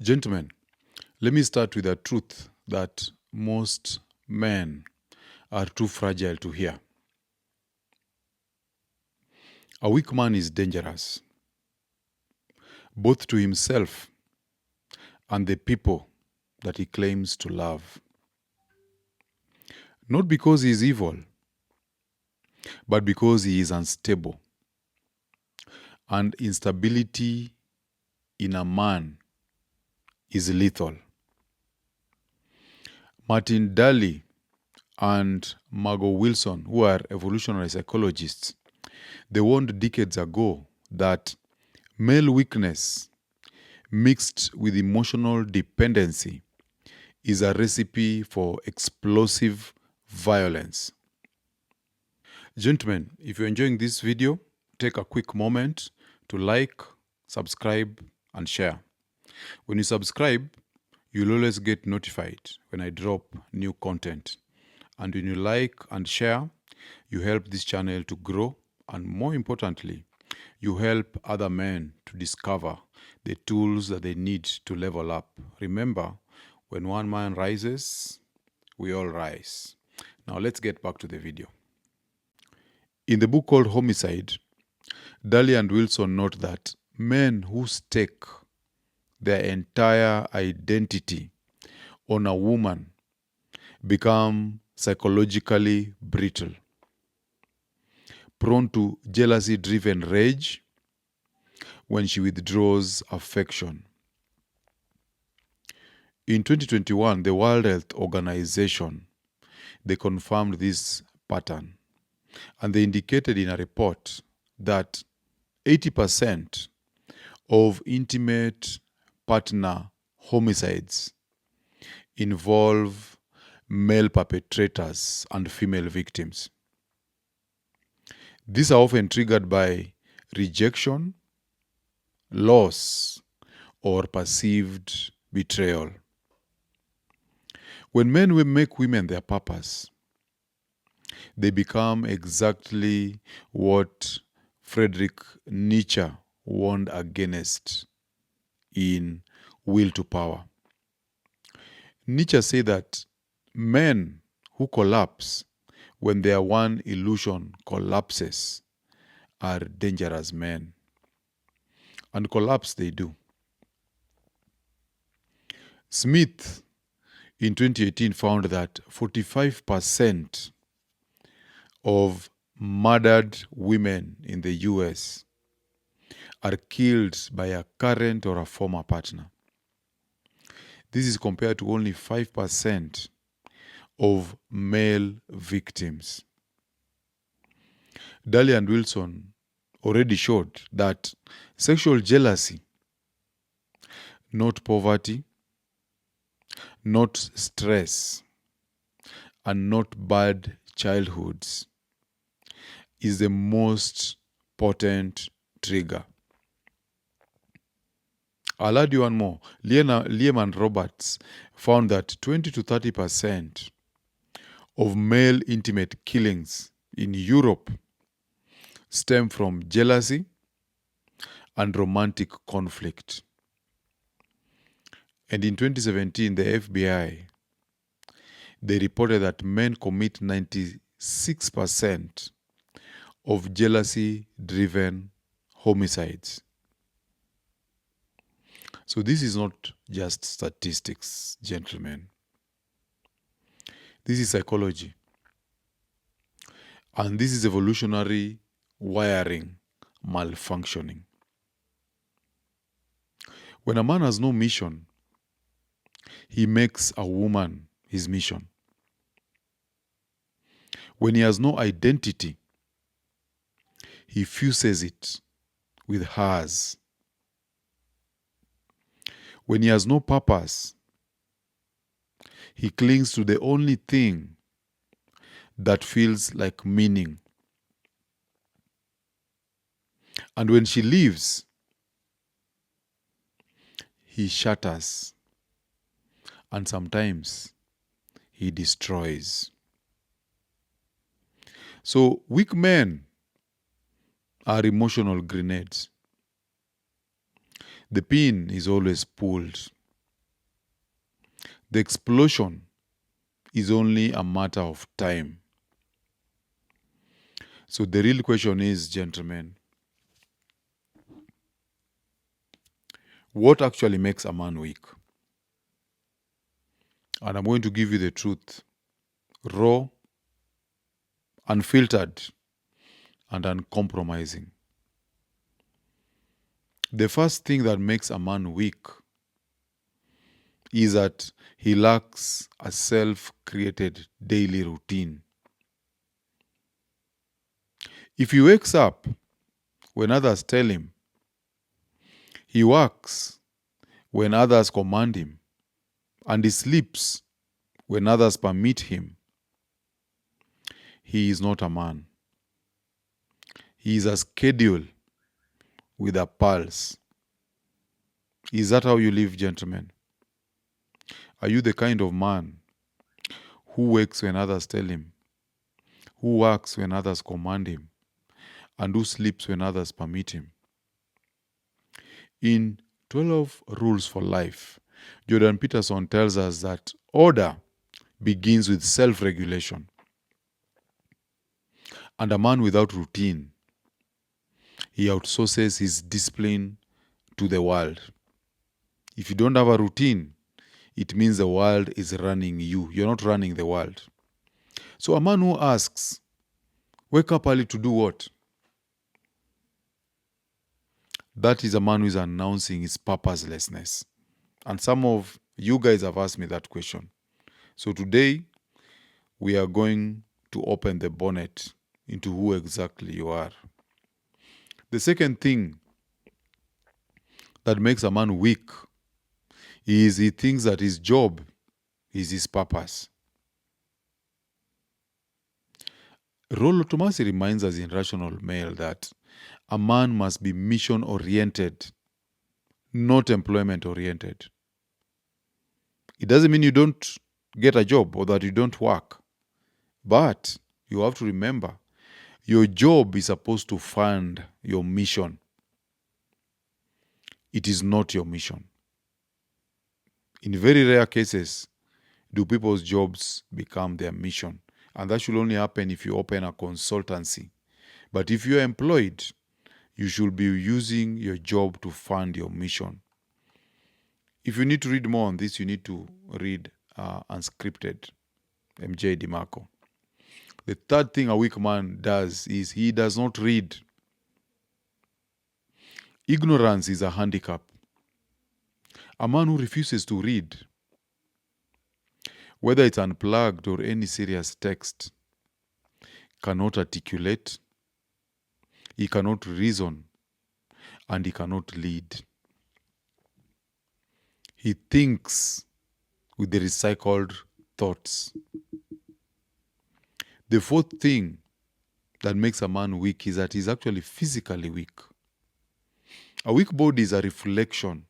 Gentlemen, let me start with the truth that most men are too fragile to hear. A weak man is dangerous, both to himself and the people that he claims to love. Not because he is evil, but because he is unstable. And instability in a man is lethal. Martin Daly and Margot Wilson, who are evolutionary psychologists, they warned decades ago that male weakness mixed with emotional dependency is a recipe for explosive violence. Gentlemen, if you're enjoying this video, take a quick moment to like, subscribe, and share. When you subscribe, you'll always get notified when I drop new content. And when you like and share, you help this channel to grow, and more importantly, you help other men to discover the tools that they need to level up. Remember, when one man rises, we all rise. Now let's get back to the video. In the book called Homicide, Daly and Wilson note that men who stake their entire identity on a woman become psychologically brittle, prone to jealousy-driven rage when she withdraws affection. In 2021, the World Health Organization, they confirmed this pattern, and they indicated in a report that 80% of intimate partner homicides involve male perpetrators and female victims. These are often triggered by rejection, loss, or perceived betrayal. When men will make women their purpose, they become exactly what Friedrich Nietzsche warned against in Will to Power. Nietzsche said that men who collapse when their one illusion collapses are dangerous men. And collapse they do. Smith in 2018 found that 45% of murdered women in the US are killed by a current or a former partner. This is compared to only 5% of male victims. Daly and Wilson already showed that sexual jealousy, not poverty, not stress, and not bad childhoods, is the most potent trigger. I'll add you one more. Liam and Roberts found that 20 to 30% of male intimate killings in Europe stem from jealousy and romantic conflict. And in 2017, the FBI, they reported that men commit 96% of jealousy-driven homicides. So this is not just statistics, gentlemen. This is psychology. And this is evolutionary wiring malfunctioning. When a man has no mission, he makes a woman his mission. When he has no identity, he fuses it with hers. When he has no purpose, he clings to the only thing that feels like meaning. And when she leaves, he shatters. And sometimes he destroys. So weak men are emotional grenades. The pin is always pulled The explosion is only a matter of time. So the real question is, gentlemen, what actually makes a man weak? And I'm going to give you the truth, raw, unfiltered, and uncompromising. The first thing that makes a man weak is that he lacks a self-created daily routine. If he wakes up when others tell him, he works when others command him, and he sleeps when others permit him, he is not a man. He is a schedule with a pulse. Is that how you live, gentlemen? Are you the kind of man who wakes when others tell him, who works when others command him, and who sleeps when others permit him? In 12 Rules for Life, Jordan Peterson tells us that order begins with self-regulation. And a man without routine, he outsources his discipline to the world. If you don't have a routine, it means the world is running you. You're not running the world. So a man who asks, wake up early to do what? That is a man who is announcing his purposelessness. And some of you guys have asked me that question. So today, we are going to open the bonnet into who exactly you are. The second thing that makes a man weak is he thinks that his job is his purpose. Rollo Tomasi reminds us in Rational Male that a man must be mission-oriented, not employment-oriented. It doesn't mean you don't get a job or that you don't work. But you have to remember, your job is supposed to fund your mission. It is not your mission. In very rare cases, do people's jobs become their mission. And that should only happen if you open a consultancy. But if you're employed, you should be using your job to fund your mission. If you need to read more on this, you need to read Unscripted, MJ DeMarco. The third thing a weak man does is he does not read. Ignorance is a handicap. A man who refuses to read, whether it's Unplugged or any serious text, cannot articulate, he cannot reason, and he cannot lead. He thinks with the recycled thoughts. The fourth thing that makes a man weak is that he's actually physically weak. A weak body is a reflection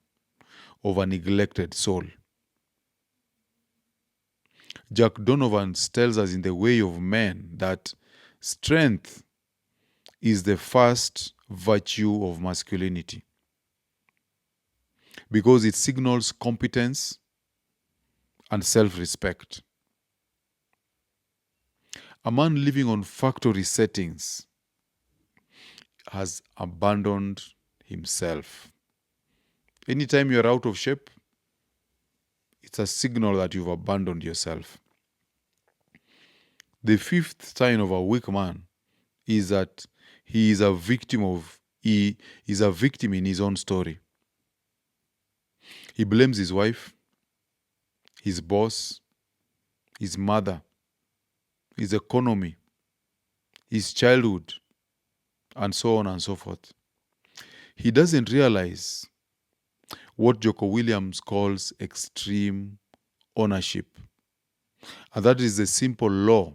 of a neglected soul. Jack Donovan tells us in The Way of Men that strength is the first virtue of masculinity because it signals competence and self-respect. A man living on factory settings has abandoned himself. Anytime you're out of shape, it's a signal that you've abandoned yourself. The fifth sign of a weak man is that he is a victim in his own story. He blames his wife, his boss, his mother, his economy, his childhood, and so on and so forth. He doesn't realize what Jocko Williams calls extreme ownership. And that is the simple law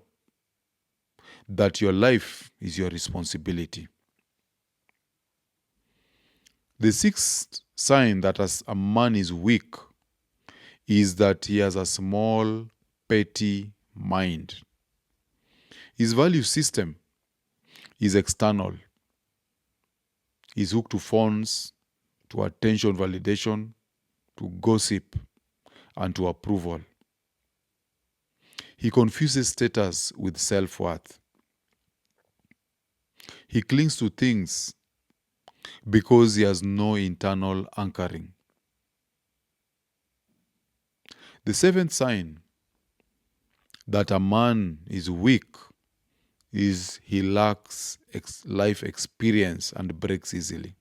that your life is your responsibility. The sixth sign that as a man is weak is that he has a small, petty mind. His value system is external. He's hooked to phones, to attention validation, to gossip, and to approval. He confuses status with self-worth. He clings to things because he has no internal anchoring. The seventh sign that a man is weak is he lacks life experience and breaks easily.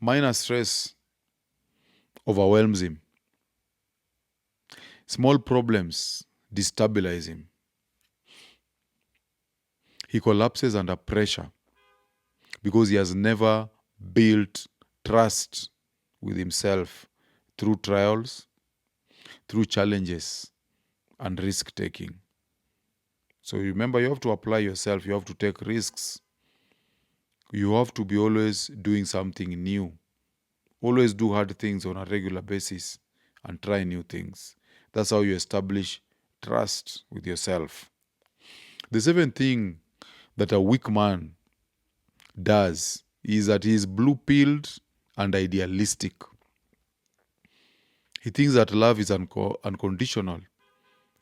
Minor stress overwhelms him. Small problems destabilize him. He collapses under pressure because he has never built trust with himself through trials, through challenges, and risk-taking. So remember, you have to apply yourself. You have to take risks. You have to be always doing something new. Always do hard things on a regular basis and try new things. That's how you establish trust with yourself. The seventh thing that a weak man does is that he is blue-pilled and idealistic. He thinks that love is unconditional.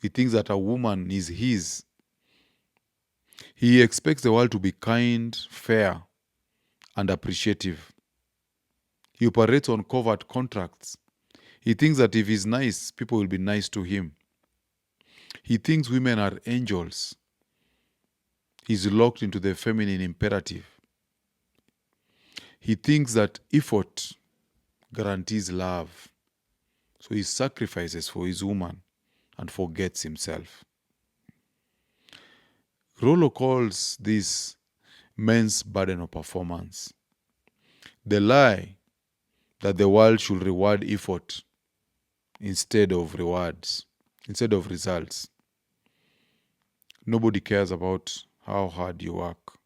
He thinks that a woman is his. He expects the world to be kind, fair, and appreciative. He operates on covert contracts. He thinks that if he's nice, people will be nice to him. He thinks women are angels. He's locked into the feminine imperative. He thinks that effort guarantees love. So he sacrifices for his woman and forgets himself. Rollo calls this men's burden of performance. The lie that the world should reward effort instead of results. Nobody cares about how hard you work.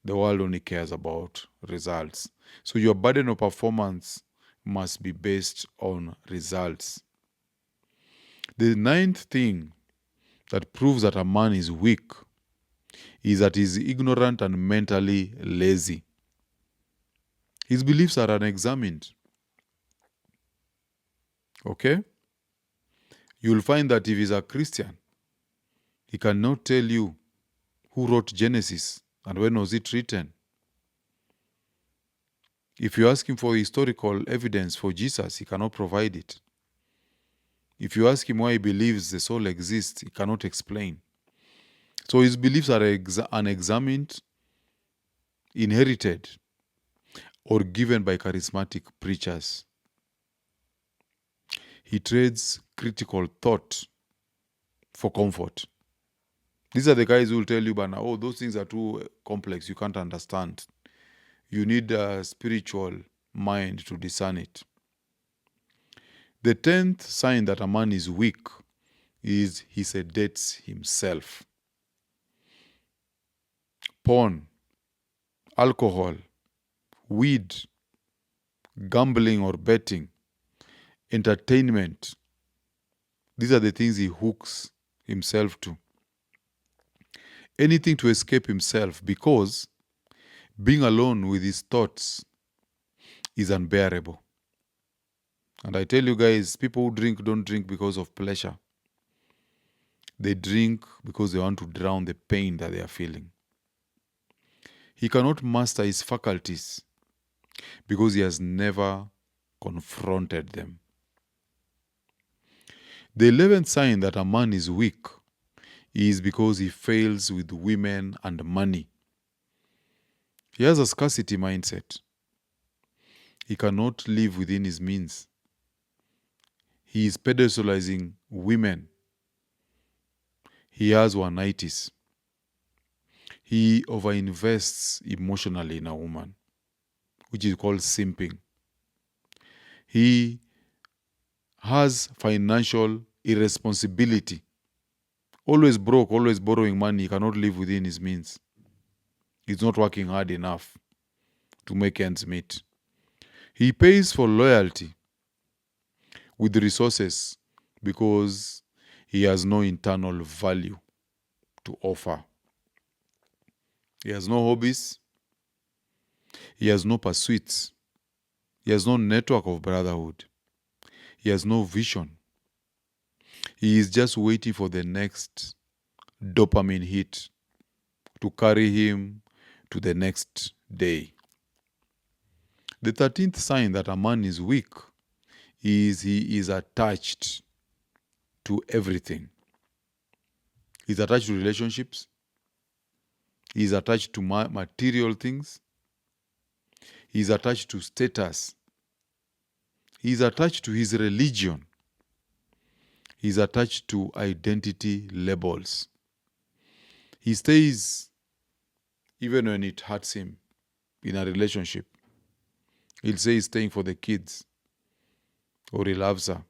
The world only cares about results. So your burden of performance must be based on results. The ninth thing that proves that a man is weak is that he's ignorant and mentally lazy. His beliefs are unexamined. Okay? You'll find that if he's a Christian, he cannot tell you who wrote Genesis and when was it written. If you ask him for historical evidence for Jesus, he cannot provide it. If you ask him why he believes the soul exists, he cannot explain. So his beliefs are unexamined, inherited, or given by charismatic preachers. He trades critical thought for comfort. These are the guys who will tell you, but oh, those things are too complex, you can't understand. You need a spiritual mind to discern it. The 10th sign that a man is weak is he sedates himself. Porn, alcohol, weed, gambling or betting, entertainment. These are the things he hooks himself to. Anything to escape himself, because being alone with his thoughts is unbearable. And I tell you guys, people who drink don't drink because of pleasure. They drink because they want to drown the pain that they are feeling. He cannot master his faculties because he has never confronted them. The 11th sign that a man is weak is because he fails with women and money. He has a scarcity mindset. He cannot live within his means. He is pedestalizing women. He has one-nighties. He overinvests emotionally in a woman, which is called simping. He has financial irresponsibility. Always broke, always borrowing money. He cannot live within his means. He's not working hard enough to make ends meet. He pays for loyalty with resources because he has no internal value to offer. He has no hobbies. He has no pursuits. He has no network of brotherhood. He has no vision. He is just waiting for the next dopamine hit to carry him to the next day. The 13th sign that a man is weak is he is attached to everything. He's attached to relationships. He's attached to material things. He's attached to status. He's attached to his religion. He's attached to identity labels. He stays even when it hurts him in a relationship. He'll say he's staying for the kids, or he loves her.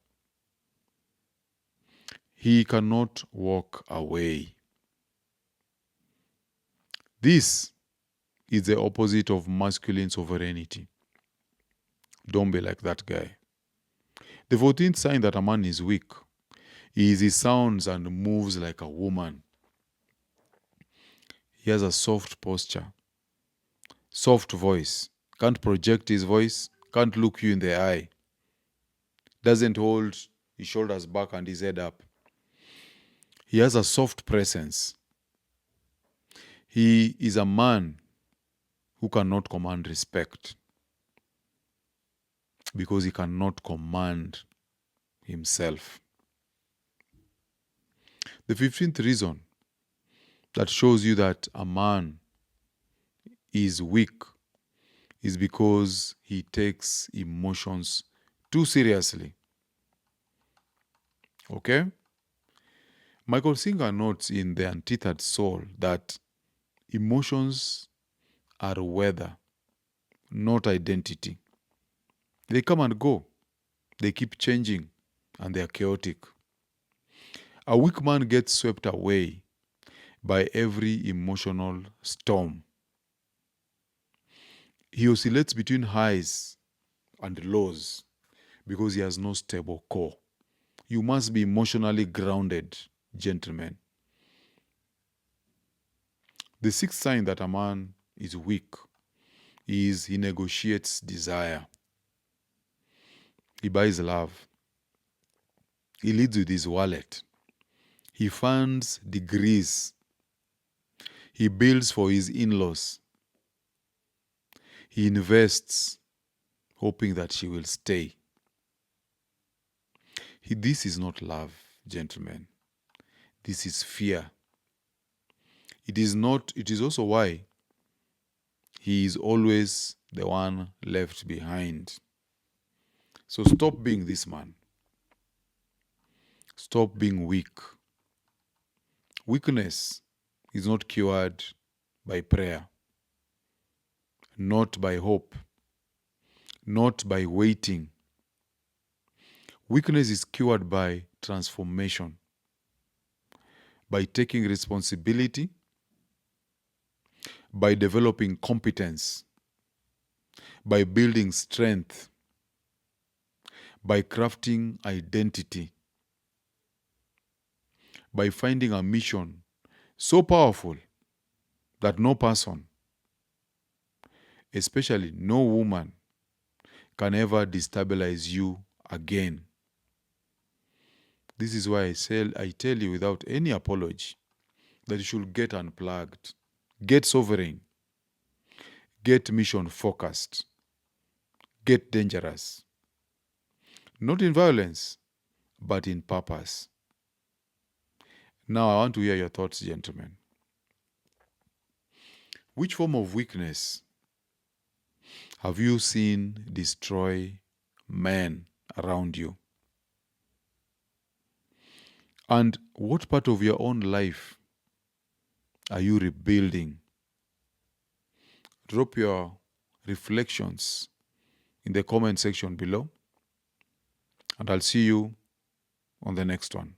He cannot walk away. This is the opposite of masculine sovereignty. Don't be like that guy. The 14th sign that a man is weak is he sounds and moves like a woman. He has a soft posture, soft voice, can't project his voice, can't look you in the eye, doesn't hold his shoulders back and his head up. He has a soft presence. He is a man who cannot command respect because he cannot command himself. The 15th reason that shows you that a man is weak is because he takes emotions too seriously. Okay? Michael Singer notes in The Untethered Soul that emotions are weather, not identity. They come and go. They keep changing and they are chaotic. A weak man gets swept away by every emotional storm. He oscillates between highs and lows because he has no stable core. You must be emotionally grounded, gentlemen. The 6th sign that a man is weak is he negotiates desire. He buys love. He leads with his wallet. He funds degrees. He builds for his in-laws. He invests, hoping that she will stay. This is not love, gentlemen. This is fear. It is also why he is always the one left behind. So stop being this man. Stop being weak. Weakness is not cured by prayer, not by hope, not by waiting. Weakness is cured by transformation, by taking responsibility, by developing competence, by building strength, by crafting identity, by finding a mission so powerful that no person, especially no woman, can ever destabilize you again. This is why I tell you without any apology that you should get unplugged, get sovereign, get mission focused, get dangerous. Not in violence, but in purpose. Now I want to hear your thoughts, gentlemen. Which form of weakness have you seen destroy men around you? And what part of your own life are you rebuilding? Drop your reflections in the comment section below, and I'll see you on the next one.